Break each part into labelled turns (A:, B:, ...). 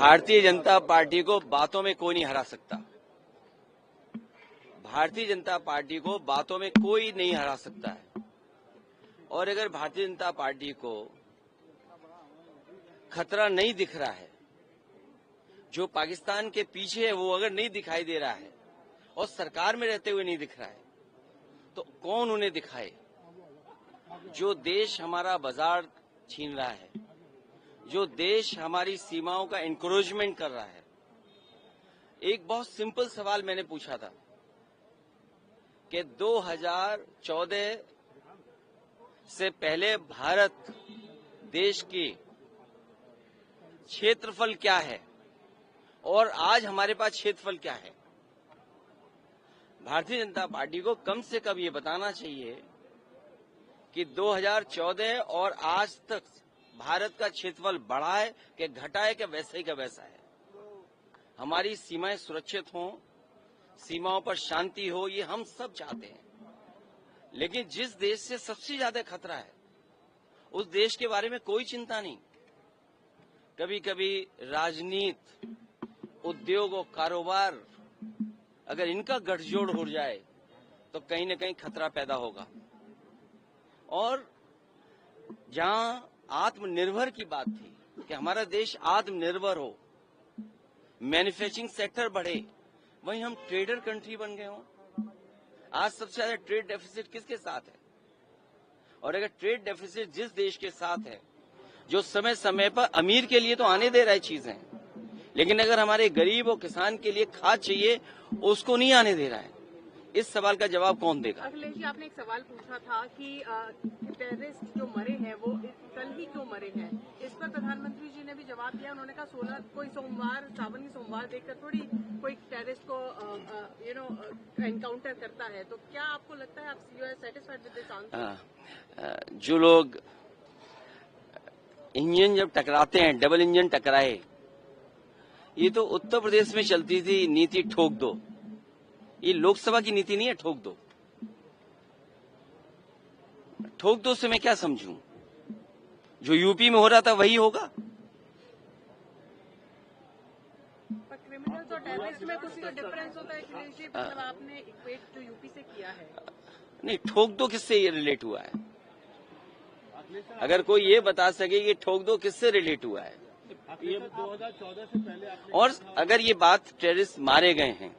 A: Bharatiya Janata party को बातों में कोई नहीं हरा सकता। भारतीय जनता पार्टी को बातों में कोई नहीं हरा सकता है। और अगर भारतीय जनता पार्टी को खतरा नहीं दिख रहा है, जो पाकिस्तान के पीछे है वो अगर नहीं दिखाई दे रहा है और सरकार में रहते हुए नहीं दिख रहा है, तो कौन उन्हें दिखाए? जो देश हमारा बाजार छीन रहा है, जो देश हमारी सीमाओं का एनक्रोचमेंट कर रहा है। एक बहुत सिंपल सवाल मैंने पूछा था कि 2014 से पहले भारत देश की क्षेत्रफल क्या है और आज हमारे पास क्षेत्रफल क्या है। भारतीय जनता पार्टी को कम से कम ये बताना चाहिए कि 2014 और आज तक भारत का क्षेत्रफल बढ़ा है कि घटा है कि वैसा ही का वैसा है। हमारी सीमाएं सुरक्षित हों, सीमाओं पर शांति हो, ये हम सब चाहते हैं। लेकिन जिस देश से सबसे ज्यादा खतरा है उस देश के बारे में कोई चिंता नहीं। कभी कभी राजनीति, उद्योग और कारोबार अगर इनका गठजोड़ हो जाए तो कहीं न कहीं खतरा पैदा होगा। और जहां आत्मनिर्भर की बात थी कि हमारा देश आत्मनिर्भर हो, मैन्युफैक्चरिंग सेक्टर बढ़े, वहीं हम ट्रेडर कंट्री बन गए हों। आज सबसे ज्यादा ट्रेड डेफिसिट किसके साथ है? और अगर ट्रेड डेफिसिट जिस देश के साथ है जो समय समय पर अमीर के लिए तो आने दे रहा है चीजें, लेकिन अगर हमारे गरीब और किसान के लिए खाद चाहिए उसको नहीं आने दे रहा है, इस सवाल का जवाब कौन देगा?
B: अखिलेश जी, आपने एक सवाल पूछा था कि टेररिस्ट जो मरे हैं वो कल ही क्यों मरे हैं। इस पर प्रधानमंत्री जी ने भी जवाब दिया। उन्होंने कहा 16 कोई सोमवार, सावन की सोमवार देखकर थोड़ी कोई टेररिस्ट को एनकाउंटर करता है। तो क्या आपको लगता है, आप you are satisfied with this answer?
A: जो लोग इंजन जब टकराते हैं, डबल इंजन टकराए, ये तो उत्तर प्रदेश में चलती थी नीति ठोक दो। ये लोकसभा की नीति नहीं है ठोक दो। ठोक दो से मैं क्या समझूं? जो यूपी में हो रहा था वही होगा।
B: पर क्रिमिनल्स और टेररिस्ट में कुछ तो डिफरेंस होता है अखिलेश जी, मतलब आपने इक्वेट जो यूपी से किया है।
A: नहीं, ठोक दो किससे ये रिलेट हुआ है? अगर कोई ये बता सके कि ठोक दो किससे रिलेट हुआ है।
C: ये 2014 से पहले
A: और अगर ये बात टेररिस्ट मारे गए हैं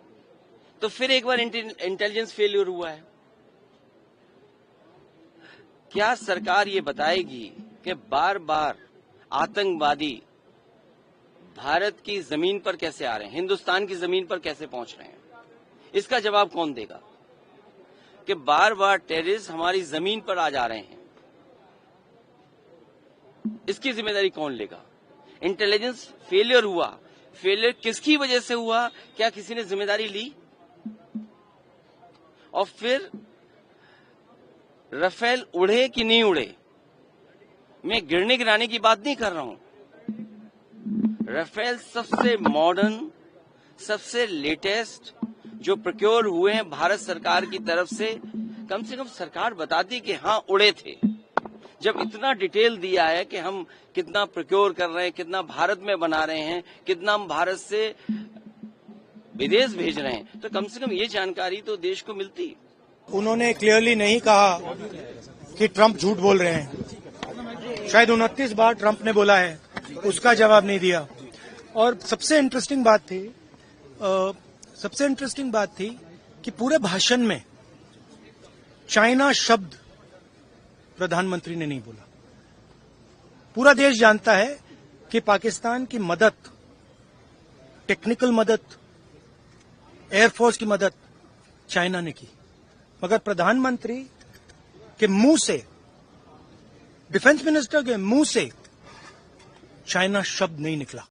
A: तो फिर एक बार इंटेलिजेंस फेलियर हुआ है। क्या सरकार ये बताएगी कि बार बार आतंकवादी भारत की जमीन पर कैसे आ रहे हैं, हिंदुस्तान की जमीन पर कैसे पहुंच रहे हैं? इसका जवाब कौन देगा कि बार बार टेररिस्ट हमारी जमीन पर आ जा रहे हैं? इसकी जिम्मेदारी कौन लेगा? इंटेलिजेंस फेलियर हुआ, फेलियर किसकी वजह से हुआ? क्या किसी ने जिम्मेदारी ली? और फिर राफेल उड़े कि नहीं उड़े, मैं गिरने गिराने की बात नहीं कर रहा हूं। राफेल सबसे मॉडर्न, सबसे लेटेस्ट जो प्रोक्योर हुए हैं भारत सरकार की तरफ से कम सरकार बताती कि हाँ उड़े थे। जब इतना डिटेल दिया है कि हम कितना प्रोक्योर कर रहे हैं, कितना भारत में बना रहे हैं, कितना हम भारत से विदेश भेज रहे हैं, तो कम से कम ये जानकारी तो देश को मिलती।
D: उन्होंने क्लियरली नहीं कहा कि ट्रंप झूठ बोल रहे हैं। शायद 29 बार ट्रंप ने बोला है, उसका जवाब नहीं दिया। और सबसे इंटरेस्टिंग बात थी कि पूरे भाषण में चाइना शब्द प्रधानमंत्री ने नहीं बोला। पूरा देश जानता है कि पाकिस्तान की मदद, टेक्निकल मदद, एयरफोर्स की मदद चाइना ने की, मगर प्रधानमंत्री के मुंह से, डिफेंस मिनिस्टर के मुंह से चाइना शब्द नहीं निकला।